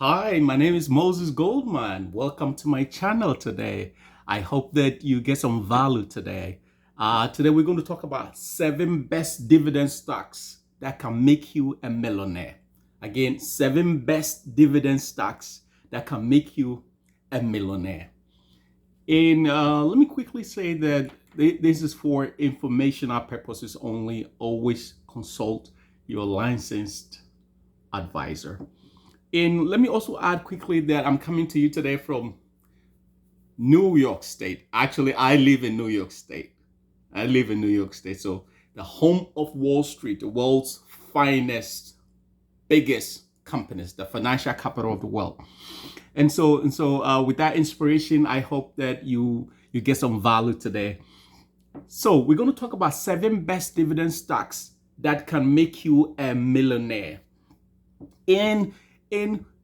Hi, my name is Moses Goldman. Welcome to my channel today. I hope that you get some value today. Today we're going to talk about 7 best dividend stocks that can make you a millionaire. Again, 7 best dividend stocks that can make you a millionaire. And let me quickly say that this is for informational purposes only. Always consult your licensed advisor. And let me also add quickly that I'm coming to you today from New York State. Actually, I live in New York State. So the home of Wall Street, the world's finest, biggest companies, the financial capital of the world. And so with that inspiration, I hope that you get some value today. So we're going to talk about 7 best dividend stocks that can make you a millionaire. And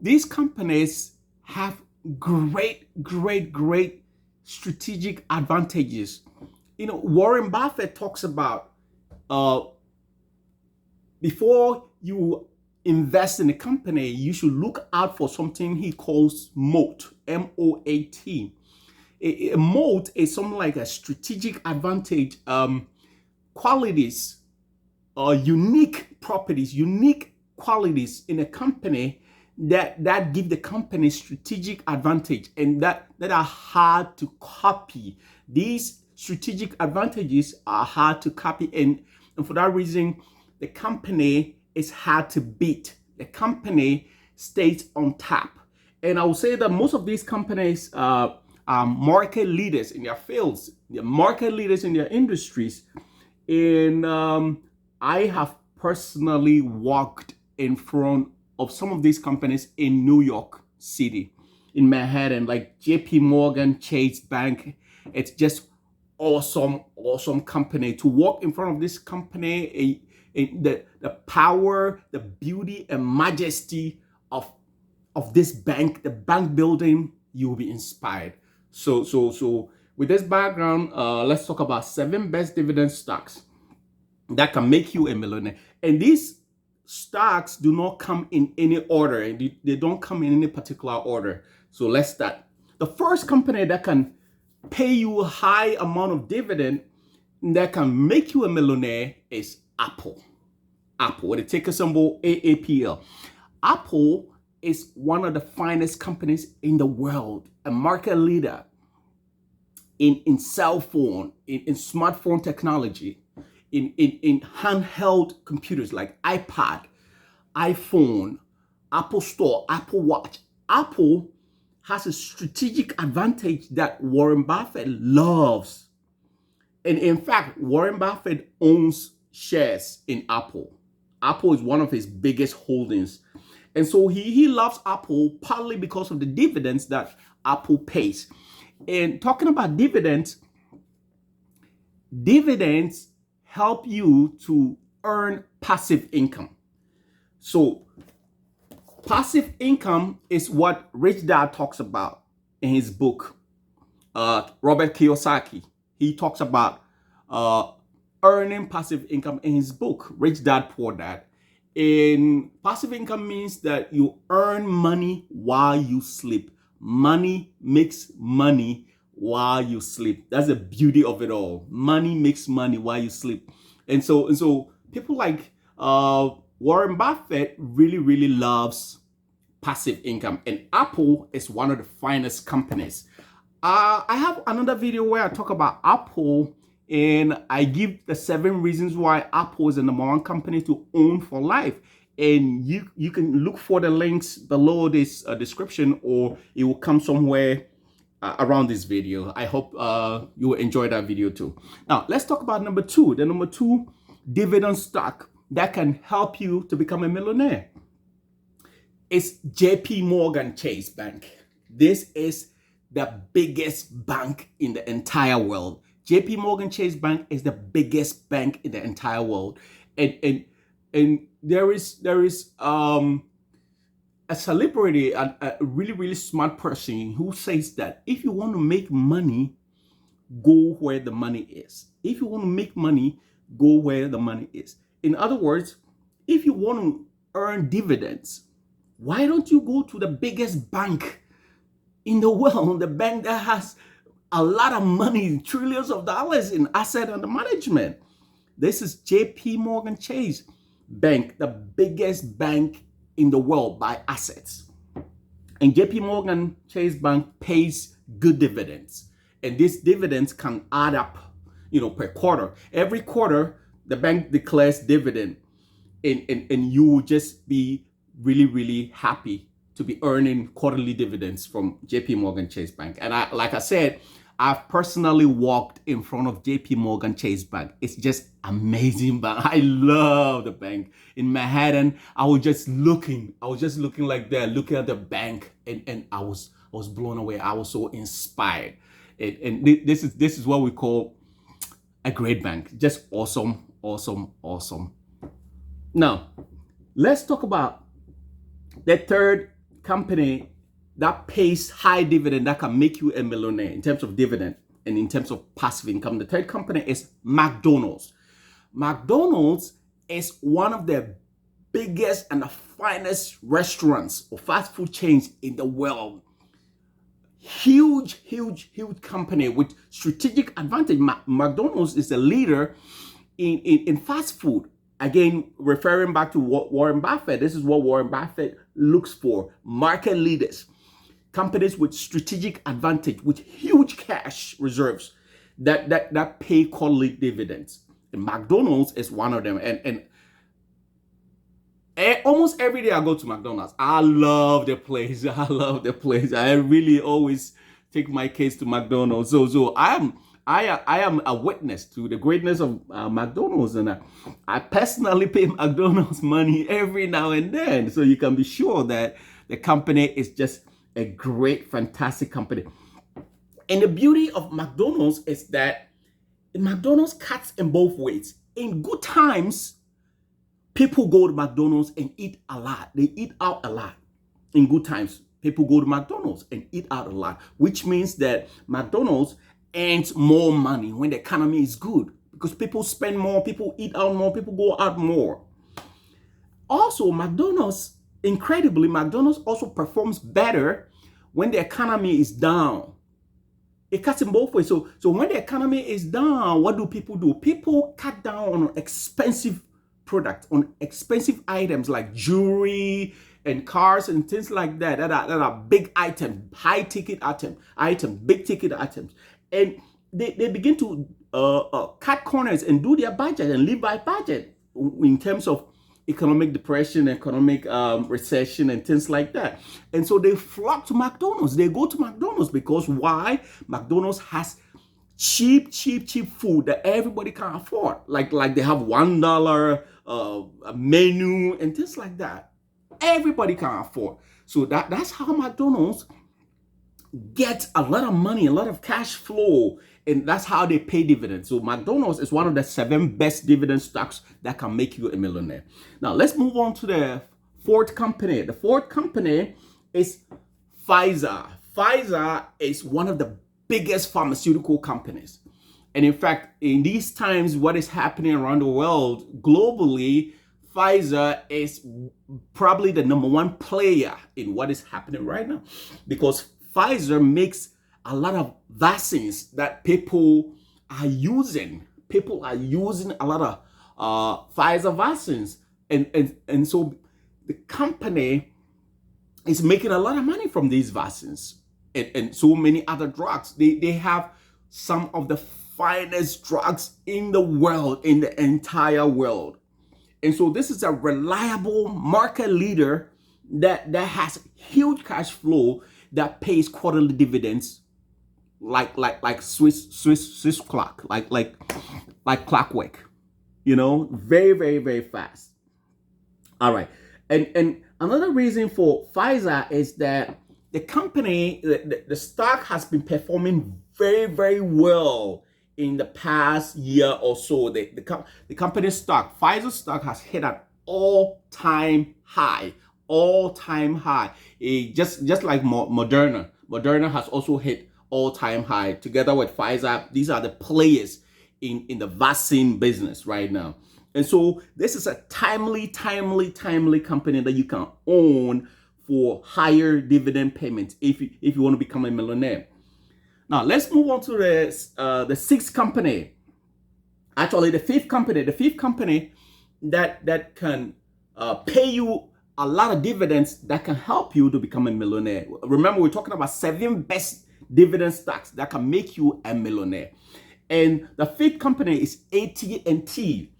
these companies have great strategic advantages. Warren Buffett talks about before you invest in a company, you should look out for something he calls moat, M-O-A-T. A moat is something like a strategic advantage, qualities, unique properties, unique qualities in a company that give the company strategic advantage and that are hard to copy. These strategic advantages are hard to copy, and for that reason, the company is hard to beat. The company stays on top. And I will say that most of these companies are market leaders in their fields, they're market leaders in their industries. And I have personally walked in front of some of these companies in New York City, in Manhattan, like JP Morgan Chase Bank. It's just awesome company. To walk in front of this company, the power, the beauty and majesty of this bank, the bank building, you will be inspired. So with this background, let's talk about 7 best dividend stocks that can make you a millionaire. And these stocks do not come in any order. They don't come in any particular order. So let's start. The first company that can pay you a high amount of dividend that can make you a millionaire is Apple. Apple, with the ticker symbol AAPL. Apple is one of the finest companies in the world, a market leader in cell phone, in smartphone technology, in handheld computers like iPad, iPhone, Apple Store, Apple Watch. Apple has a strategic advantage that Warren Buffett loves. And in fact, Warren Buffett owns shares in Apple. Apple is one of his biggest holdings. And so he loves Apple partly because of the dividends that Apple pays. And talking about dividends help you to earn passive income. So passive income is what Rich Dad talks about in his book. Robert Kiyosaki, he talks about earning passive income in his book, Rich Dad Poor Dad. And passive income means that you earn money while you sleep. Money makes money while you sleep. That's the beauty of it all. Money makes money while you sleep. And so people like Warren Buffett really loves passive income. And Apple is one of the finest companies. I have another video where I talk about Apple and I give the 7 reasons why Apple is the #1 company to own for life. And you can look for the links below this description, or it will come somewhere around this video. I hope you will enjoy that video too. Now, let's talk about number 2, the number 2 dividend stock that can help you to become a millionaire. It's JP Morgan Chase Bank. This is the biggest bank in the entire world. JP Morgan Chase Bank is the biggest bank in the entire world. And there is a celebrity, a really smart person who says that if you want to make money, go where the money is. If you want to make money, go where the money is. In other words, if you want to earn dividends, Why don't you go to the biggest bank in the world, the bank that has a lot of money, trillions of dollars in asset under management? This is JP Morgan Chase Bank, the biggest bank in the world by assets. And JP Morgan Chase Bank pays good dividends. And these dividends can add up, per quarter. Every quarter, the bank declares dividend, and you will just be really, really happy to be earning quarterly dividends from JP Morgan Chase Bank. And like I said, I've personally walked in front of JP Morgan Chase Bank. It's just amazing bank. I love the bank. In Manhattan, I was just looking like that, looking at the bank, and I was blown away. I was so inspired. And this is what we call a great bank. Just awesome, awesome, awesome. Now, let's talk about the third company that pays high dividend that can make you a millionaire in terms of dividend and in terms of passive income. The third company is McDonald's. McDonald's is one of the biggest and the finest restaurants or fast food chains in the world. Huge, huge, huge company with strategic advantage. McDonald's is a leader in fast food. Again, referring back to Warren Buffett, this is what Warren Buffett looks for: market leaders, companies with strategic advantage, with huge cash reserves that pay quarterly dividends. And McDonald's is one of them. And almost every day I go to McDonald's. I love the place. I really always take my kids to McDonald's. So I am a witness to the greatness of McDonald's, and I personally pay McDonald's money every now and then. So you can be sure that the company is just a great, fantastic company. And the beauty of McDonald's is that McDonald's cuts in both ways. In good times, people go to McDonald's and eat a lot. They eat out a lot. In good times, people go to McDonald's and eat out a lot, which means that McDonald's earns more money when the economy is good, because people spend more, people eat out more, people go out more. Also, McDonald's also performs better when the economy is down. It cuts in both ways. So when the economy is down, what do? People cut down on expensive products, on expensive items like jewelry and cars and things like that are big items, high ticket items, big ticket items. And they begin to cut corners and do their budget and live by budget in terms of economic depression, economic recession, and things like that. And so they flock to McDonald's. They go to McDonald's because why? McDonald's has cheap food that everybody can afford. Like they have $1 menu and things like that. Everybody can afford. So that's how McDonald's gets a lot of money, a lot of cash flow, and that's how they pay dividends. So McDonald's is one of the 7 best dividend stocks that can make you a millionaire. Now let's move on to the fourth company. The fourth company is Pfizer. Pfizer is one of the biggest pharmaceutical companies. And in fact, in these times, what is happening around the world globally, Pfizer is probably the number 1 player in what is happening right now, because Pfizer makes a lot of vaccines that people are using. People are using a lot of Pfizer vaccines. And so the company is making a lot of money from these vaccines and so many other drugs. They have some of the finest drugs in the world, in the entire world. And so this is a reliable market leader that has huge cash flow, that pays quarterly dividends like Swiss clock, like clockwork, very, very, very fast. All right. And another reason for Pfizer is that the company, the stock has been performing very, very well in the past year or so. The company's stock, Pfizer stock, has hit an all-time high. Just like Moderna. Moderna has also hit all-time high. Together with Pfizer, these are the players in the vaccine business right now. And so this is a timely company that you can own for higher dividend payments if you want to become a millionaire. Now let's move on to the sixth company. Actually, the fifth company that can pay you a lot of dividends that can help you to become a millionaire. Remember, we're talking about 7 best dividend stocks that can make you a millionaire. And the fifth company is AT&T.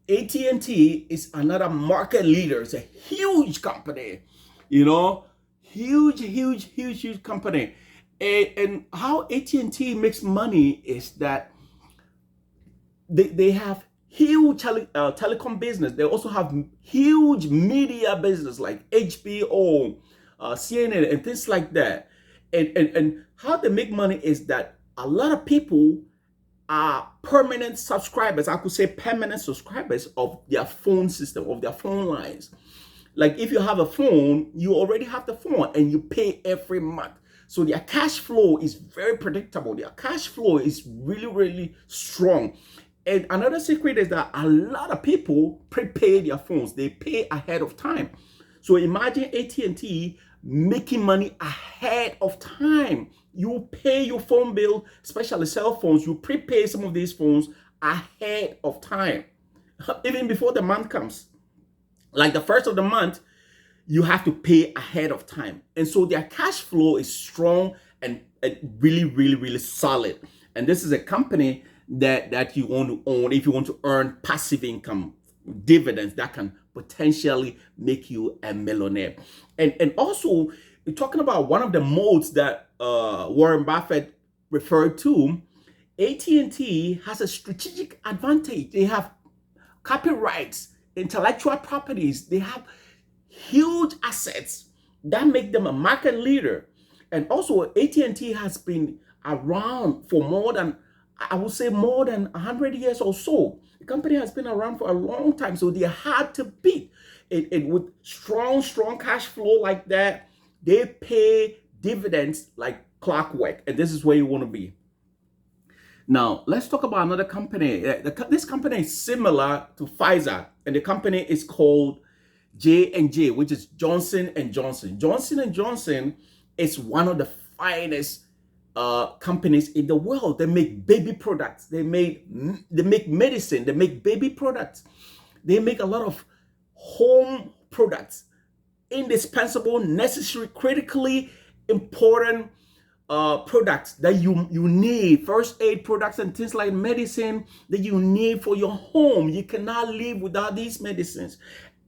AT&T is another market leader. It's a huge company, huge company. And how AT&T makes money is that they have huge telecom business. They also have huge media business like HBO, CNN, and things like that. And how they make money is that a lot of people are permanent subscribers. I could say permanent subscribers of their phone system, of their phone lines. Like if you have a phone, you already have the phone and you pay every month. So their cash flow is very predictable. Their cash flow is really strong. And another secret is that a lot of people prepay their phones. They pay ahead of time. So imagine AT&T making money ahead of time. You pay your phone bill, especially cell phones. You prepay some of these phones ahead of time, even before the month comes. Like the first of the month, you have to pay ahead of time. And so their cash flow is strong and really solid. And this is a company that you want to own if you want to earn passive income, dividends that can potentially make you a millionaire. And also, we're talking about one of the modes that Warren Buffett referred to. AT&T has a strategic advantage. They have copyrights, intellectual properties. They have huge assets that make them a market leader. And also, AT&T has been around for more than 100 years or so. The company has been around for a long time, so they're hard to beat. And with strong cash flow like that, they pay dividends like clockwork. And this is where you want to be. Now, let's talk about another company. This company is similar to Pfizer, and the company is called J&J, which is Johnson & Johnson. Johnson & Johnson is one of the finest companies in the world. They make baby products. They make medicine. They make baby products. They make a lot of home products, indispensable, necessary, critically important products that you need, first aid products and things like medicine that you need for your home. You cannot live without these medicines.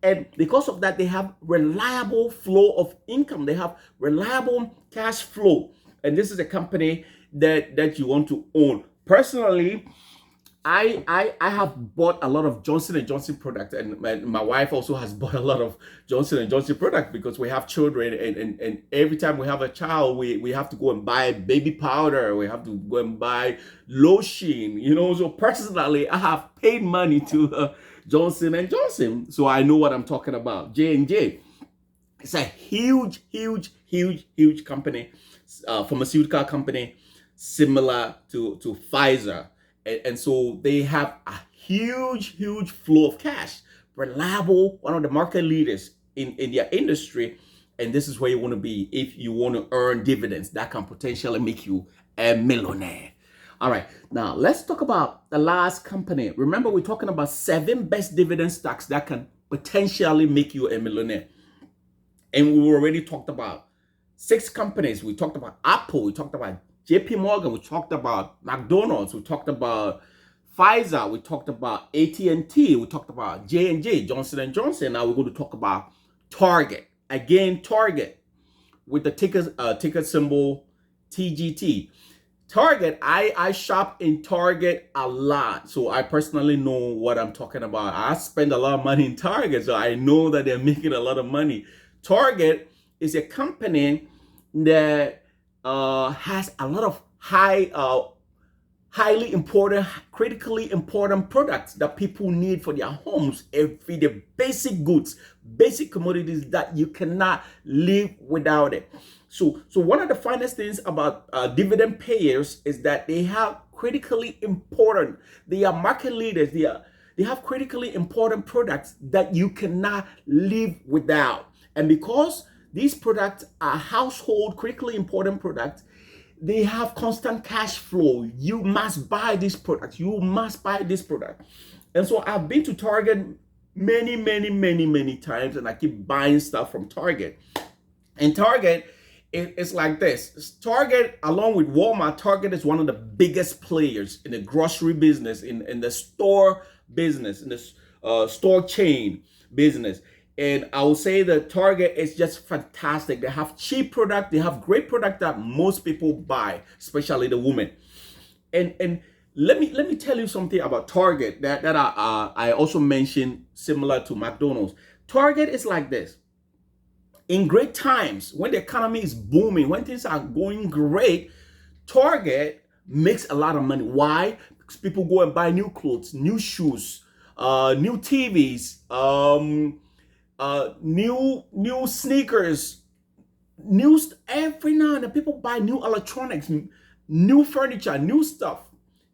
And because of that, they have reliable flow of income. They have reliable cash flow. And this is a company that you want to own. Personally, I have bought a lot of Johnson & Johnson products, and my wife also has bought a lot of Johnson & Johnson products because we have children, and every time we have a child, we have to go and buy baby powder, we have to go and buy lotion, So personally, I have paid money to Johnson & Johnson, so I know what I'm talking about. J&J, it's a huge company, pharmaceutical company, similar to Pfizer. And so they have a huge flow of cash, reliable, one of the market leaders in their industry. And this is where you want to be if you want to earn dividends that can potentially make you a millionaire. All right, now let's talk about the last company. Remember, we're talking about 7 best dividend stocks that can potentially make you a millionaire. And we already talked about 6 companies. We talked about Apple, we talked about JP Morgan, we talked about McDonald's, we talked about Pfizer, we talked about AT&T, we talked about J&J, Johnson & Johnson. Now we're going to talk about Target. Again, Target with the ticker symbol TGT. Target, I shop in Target a lot, so I personally know what I'm talking about. I spend a lot of money in Target, so I know that they're making a lot of money. Target is a company that has a lot of highly important, critically important products that people need for their homes. The basic goods, basic commodities that you cannot live without it. So one of the finest things about dividend payers is that they have critically important, they are market leaders, they have critically important products that you cannot live without. And because These products are household, critically important products. They have constant cash flow. You must buy this product. You must buy this product. And so I've been to Target many times, and I keep buying stuff from Target. And Target, it's like this. Target, along with Walmart, Target is one of the biggest players in the grocery business, in the store business, in the store chain business. And I will say that Target is just fantastic. They have cheap product. They have great product that most people buy, especially the women. And let me tell you something about Target that I also mentioned, similar to McDonald's. Target is like this. In great times, when the economy is booming, when things are going great, Target makes a lot of money. Why? Because people go and buy new clothes, new shoes, new TVs, new sneakers, every now and then people buy new electronics, new furniture, new stuff,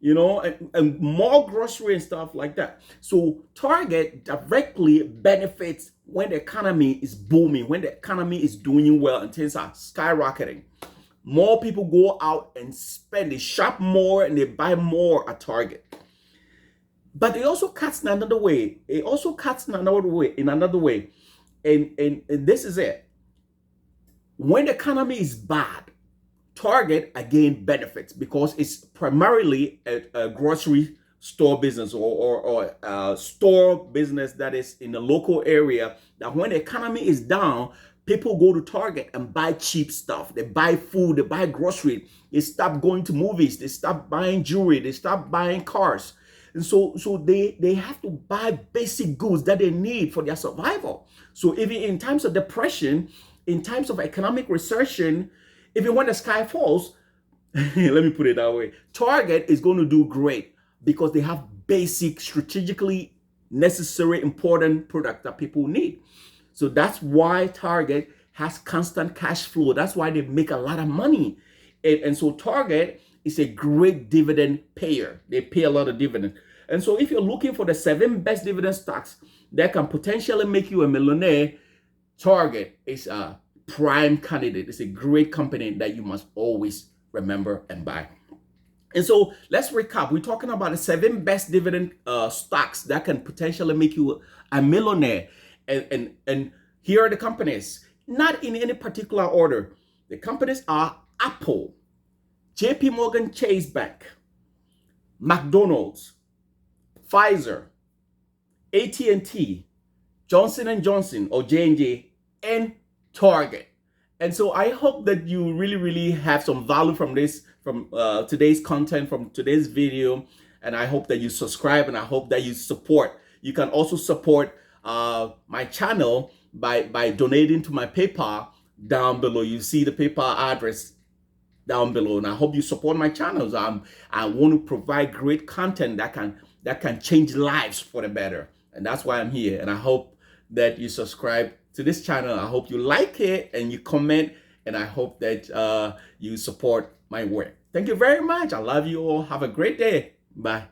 and more grocery and stuff like that. So Target directly benefits when the economy is booming, when the economy is doing well and things are skyrocketing. More people go out and spend, they shop more and they buy more at Target. But it also cuts in another way. In another way. And this is it. When the economy is bad, Target again benefits because it's primarily a grocery store business or a store business that is in the local area, that when the economy is down, people go to Target and buy cheap stuff. They buy food, they buy grocery. They stop going to movies. They stop buying jewelry. They stop buying cars. And so they have to buy basic goods that they need for their survival. So even in times of depression, in times of economic recession, even when the sky falls, let me put it that way, Target is going to do great because they have basic, strategically necessary, important product that people need. So that's why Target has constant cash flow. That's why they make a lot of money. And so Target is a great dividend payer. They pay a lot of dividend. And so if you're looking for the 7 best dividend stocks that can potentially make you a millionaire, Target is a prime candidate. It's a great company that you must always remember and buy. And so let's recap. We're talking about the 7 best dividend stocks that can potentially make you a millionaire. And here are the companies, not in any particular order. The companies are Apple, JP Morgan Chase Bank, McDonald's, Pfizer, AT&T, Johnson & Johnson or J&J, and Target. And so I hope that you really have some value from this, from today's content, from today's video. And I hope that you subscribe and I hope that you support. You can also support my channel by donating to my PayPal down below. You see the PayPal address down below. And I hope you support my channels. I want to provide great content that can change lives for the better. And that's why I'm here. And I hope that you subscribe to this channel. I hope you like it and you comment. And I hope that you support my work. Thank you very much. I love you all. Have a great day. Bye.